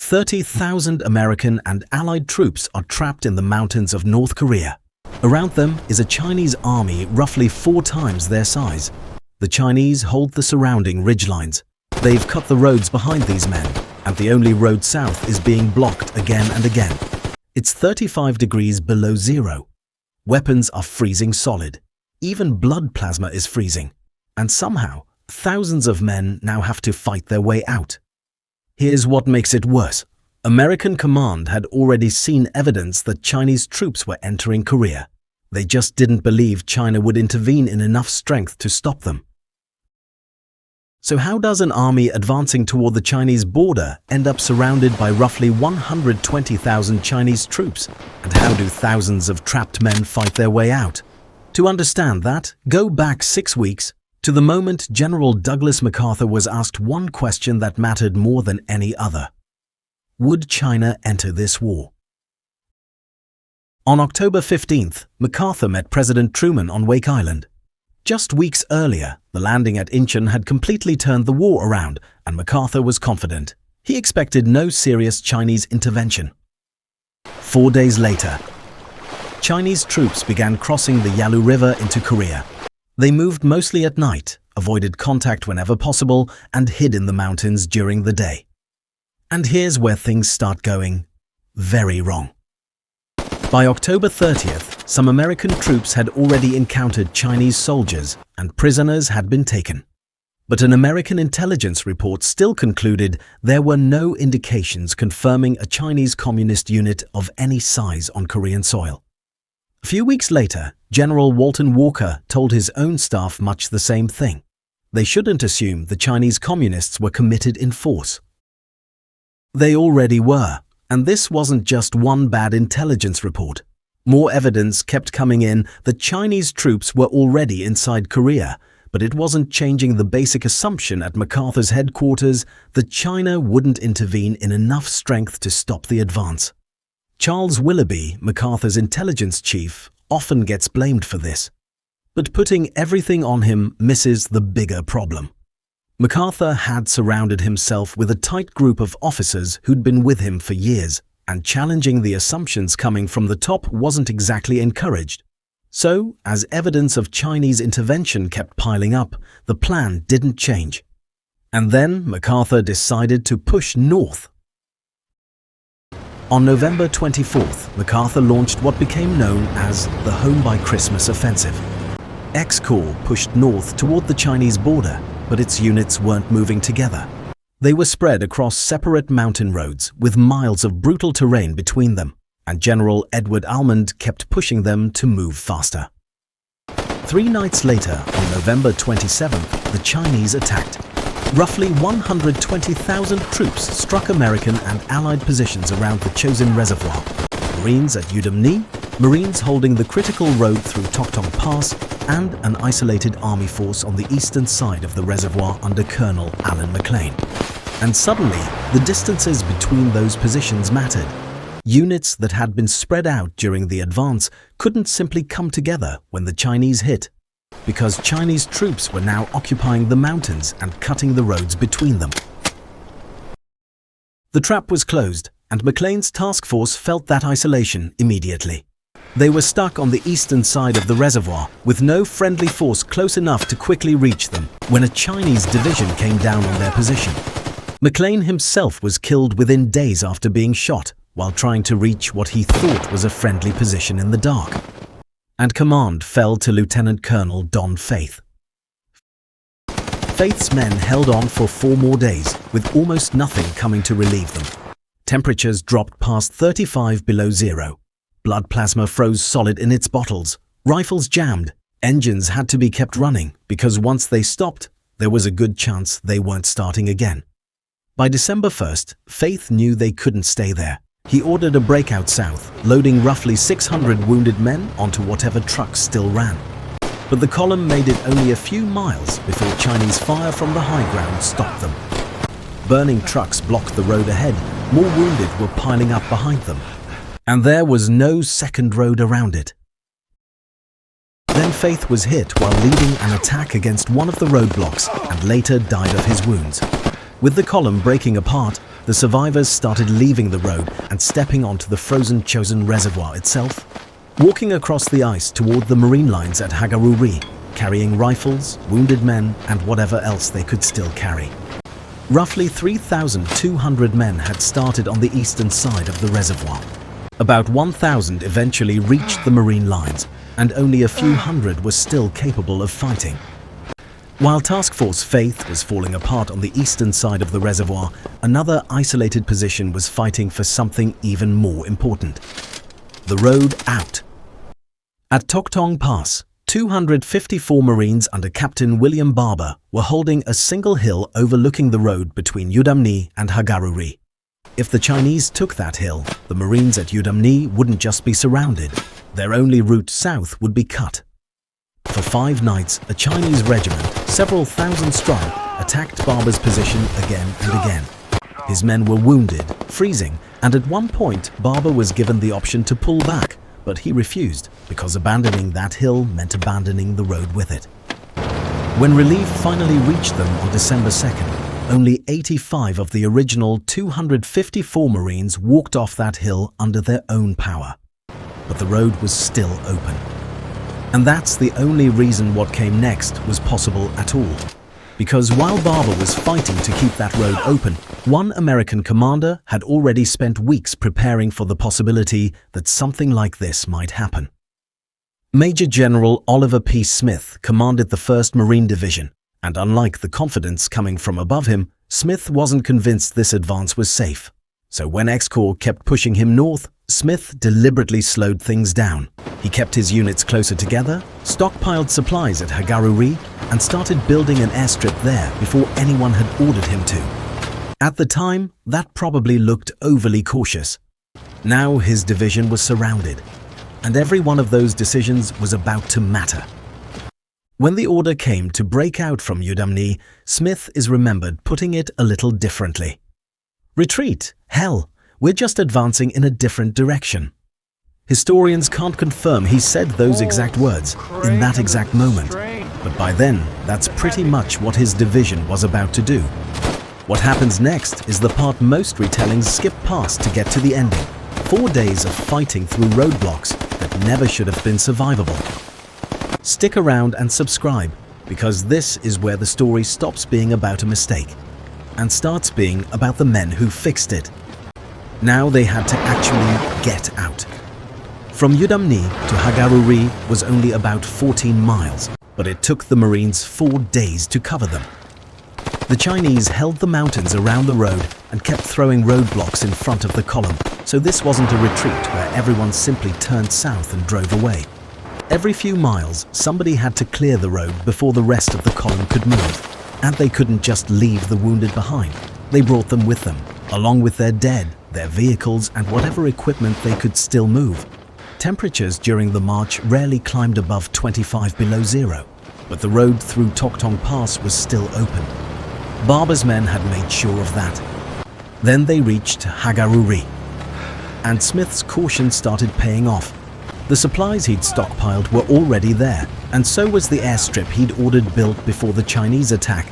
30,000 American and Allied troops are trapped in the mountains of North Korea. Around them is a Chinese army roughly 4 times their size. The Chinese hold the surrounding ridgelines. They've cut the roads behind these men, and the only road south is being blocked again and again. It's 35 degrees below zero. Weapons are freezing solid. Even blood plasma is freezing. And somehow, thousands of men now have to fight their way out. Here's what makes it worse. American command had already seen evidence that Chinese troops were entering Korea. They just didn't believe China would intervene in enough strength to stop them. So how does an army advancing toward the Chinese border end up surrounded by roughly 120,000 Chinese troops? And how do thousands of trapped men fight their way out? To understand that, go back 6 weeks to the moment General Douglas MacArthur was asked one question that mattered more than any other. Would China enter this war? On October 15th, MacArthur met President Truman on Wake Island. Just weeks earlier, the landing at Inchon had completely turned the war around, and MacArthur was confident. He expected no serious Chinese intervention. 4 days later, Chinese troops began crossing the Yalu River into Korea. They moved mostly at night, avoided contact whenever possible, and hid in the mountains during the day. And here's where things start going very wrong. By October 30th, some American troops had already encountered Chinese soldiers, and prisoners had been taken. But an American intelligence report still concluded there were no indications confirming a Chinese communist unit of any size on Korean soil. A few weeks later, General Walton Walker told his own staff much the same thing. They shouldn't assume the Chinese communists were committed in force. They already were, and this wasn't just one bad intelligence report. More evidence kept coming in that Chinese troops were already inside Korea, but it wasn't changing the basic assumption at MacArthur's headquarters that China wouldn't intervene in enough strength to stop the advance. Charles Willoughby, MacArthur's intelligence chief, often gets blamed for this. But putting everything on him misses the bigger problem. MacArthur had surrounded himself with a tight group of officers who'd been with him for years, and challenging the assumptions coming from the top wasn't exactly encouraged. So, as evidence of Chinese intervention kept piling up, the plan didn't change. And then MacArthur decided to push north. On November 24th, MacArthur launched what became known as the Home by Christmas Offensive. X-Corps pushed north toward the Chinese border, but its units weren't moving together. They were spread across separate mountain roads with miles of brutal terrain between them, and General Edward Almond kept pushing them to move faster. 3 nights later, on November 27th, the Chinese attacked. Roughly 120,000 troops struck American and Allied positions around the Chosin Reservoir. Marines at Yudam-ni, Marines holding the critical road through Toktong Pass, and an isolated army force on the eastern side of the reservoir under Colonel Alan McLean. And suddenly, the distances between those positions mattered. Units that had been spread out during the advance couldn't simply come together when the Chinese hit, because Chinese troops were now occupying the mountains and cutting the roads between them. The trap was closed, and McLean's task force felt that isolation immediately. They were stuck on the eastern side of the reservoir, with no friendly force close enough to quickly reach them, when a Chinese division came down on their position. McLean himself was killed within days after being shot, while trying to reach what he thought was a friendly position in the dark. And command fell to Lieutenant Colonel Don Faith. Faith's men held on for 4 more days, with almost nothing coming to relieve them. Temperatures dropped past 35 below zero. Blood plasma froze solid in its bottles. Rifles jammed. Engines had to be kept running, because once they stopped, there was a good chance they weren't starting again. By December 1st, Faith knew they couldn't stay there. He ordered a breakout south, loading roughly 600 wounded men onto whatever trucks still ran. But the column made it only a few miles before Chinese fire from the high ground stopped them. Burning trucks blocked the road ahead, more wounded were piling up behind them, and there was no second road around it. Then Faith was hit while leading an attack against one of the roadblocks and later died of his wounds. With the column breaking apart, the survivors started leaving the road and stepping onto the frozen Chosin Reservoir itself, walking across the ice toward the marine lines at Hagaru-ri, carrying rifles, wounded men, and whatever else they could still carry. Roughly 3,200 men had started on the eastern side of the reservoir. About 1,000 eventually reached the marine lines, and only a few hundred were still capable of fighting. While Task Force Faith was falling apart on the eastern side of the reservoir, another isolated position was fighting for something even more important: the road out. At Toktong Pass, 254 Marines under Captain William Barber were holding a single hill overlooking the road between Yudam-ni and Hagaru-ri. If the Chinese took that hill, the Marines at Yudam-ni wouldn't just be surrounded, their only route south would be cut. For 5 nights, a Chinese regiment, several thousand strong, attacked Barber's position again and again. His men were wounded, freezing, and at one point Barber was given the option to pull back, but he refused because abandoning that hill meant abandoning the road with it. When relief finally reached them on December 2nd, only 85 of the original 254 Marines walked off that hill under their own power. But the road was still open. And that's the only reason what came next was possible at all. Because while Barber was fighting to keep that road open, one American commander had already spent weeks preparing for the possibility that something like this might happen. Major General Oliver P. Smith commanded the 1st Marine Division, and unlike the confidence coming from above him, Smith wasn't convinced this advance was safe. So when X-Corps kept pushing him north, Smith deliberately slowed things down. He kept his units closer together, stockpiled supplies at Hagaru-ri, and started building an airstrip there before anyone had ordered him to. At the time, that probably looked overly cautious. Now his division was surrounded, and every one of those decisions was about to matter. When the order came to break out from Yudam-ni, Smith is remembered putting it a little differently. "Retreat? Hell, we're just advancing in a different direction." Historians can't confirm he said those exact words in that exact moment, but by then, that's pretty much what his division was about to do. What happens next is the part most retellings skip past to get to the ending: 4 days of fighting through roadblocks that never should have been survivable. Stick around and subscribe, because this is where the story stops being about a mistake and starts being about the men who fixed it. Now they had to actually get out. From Yudam-ni to Hagaru-ri was only about 14 miles, but it took the Marines 4 days to cover them. The Chinese held the mountains around the road and kept throwing roadblocks in front of the column, so this wasn't a retreat where everyone simply turned south and drove away. Every few miles, somebody had to clear the road before the rest of the column could move. And they couldn't just leave the wounded behind. They brought them with them, along with their dead, their vehicles, and whatever equipment they could still move. Temperatures during the march rarely climbed above 25 below zero, but the road through Toktong Pass was still open. Barber's men had made sure of that. Then they reached Hagaru-ri, and Smith's caution started paying off. The supplies he'd stockpiled were already there, and so was the airstrip he'd ordered built before the Chinese attack.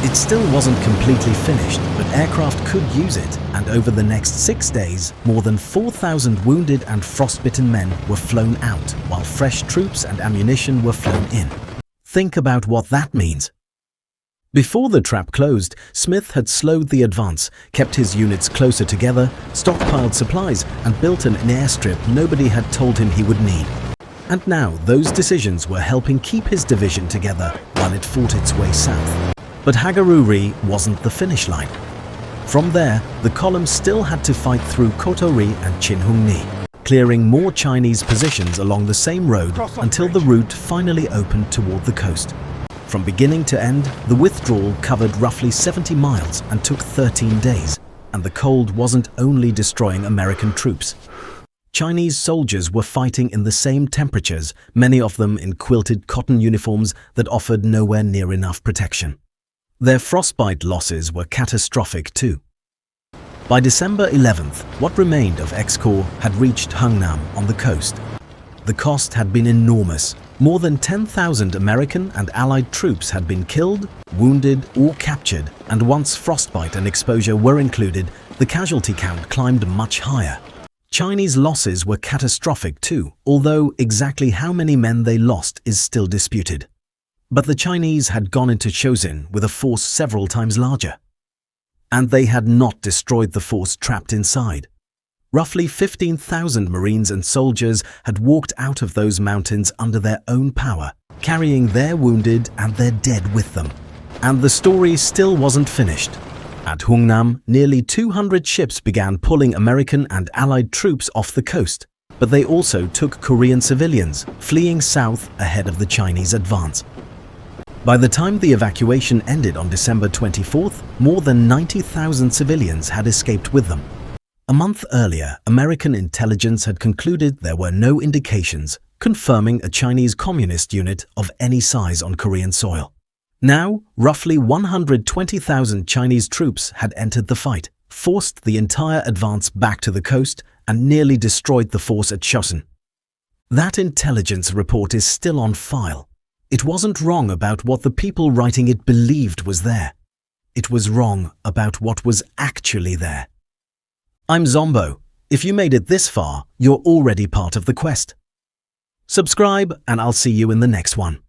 It still wasn't completely finished, but aircraft could use it, and over the next 6 days, more than 4,000 wounded and frostbitten men were flown out, while fresh troops and ammunition were flown in. Think about what that means. Before the trap closed, Smith had slowed the advance, kept his units closer together, stockpiled supplies, and built an airstrip nobody had told him he would need. And now those decisions were helping keep his division together while it fought its way south. But Hagaru-ri wasn't the finish line. From there, the column still had to fight through Koto-ri and Chinhung-ni, clearing more Chinese positions along the same road until the route finally opened toward the coast. From beginning to end, the withdrawal covered roughly 70 miles and took 13 days, and the cold wasn't only destroying American troops. Chinese soldiers were fighting in the same temperatures, many of them in quilted cotton uniforms that offered nowhere near enough protection. Their frostbite losses were catastrophic too. By December 11th, what remained of X-Corps had reached Hungnam on the coast. The cost had been enormous. More than 10,000 American and Allied troops had been killed, wounded, or captured, and once frostbite and exposure were included, the The casualty count climbed much higher. Chinese losses were catastrophic too, although exactly how many men they lost is still disputed. But the Chinese had gone into Chosin with a force several times larger. And they had not destroyed the force trapped inside. Roughly 15,000 Marines and soldiers had walked out of those mountains under their own power, carrying their wounded and their dead with them. And the story still wasn't finished. At Hungnam, nearly 200 ships began pulling American and Allied troops off the coast, but they also took Korean civilians, fleeing south ahead of the Chinese advance. By the time the evacuation ended on December 24th, more than 90,000 civilians had escaped with them. A month earlier, American intelligence had concluded there were no indications confirming a Chinese communist unit of any size on Korean soil. Now, roughly 120,000 Chinese troops had entered the fight, forced the entire advance back to the coast, and nearly destroyed the force at Chosin. That intelligence report is still on file. It wasn't wrong about what the people writing it believed was there. It was wrong about what was actually there. I'm Zombo. If you made it this far, you're already part of the quest. Subscribe and I'll see you in the next one.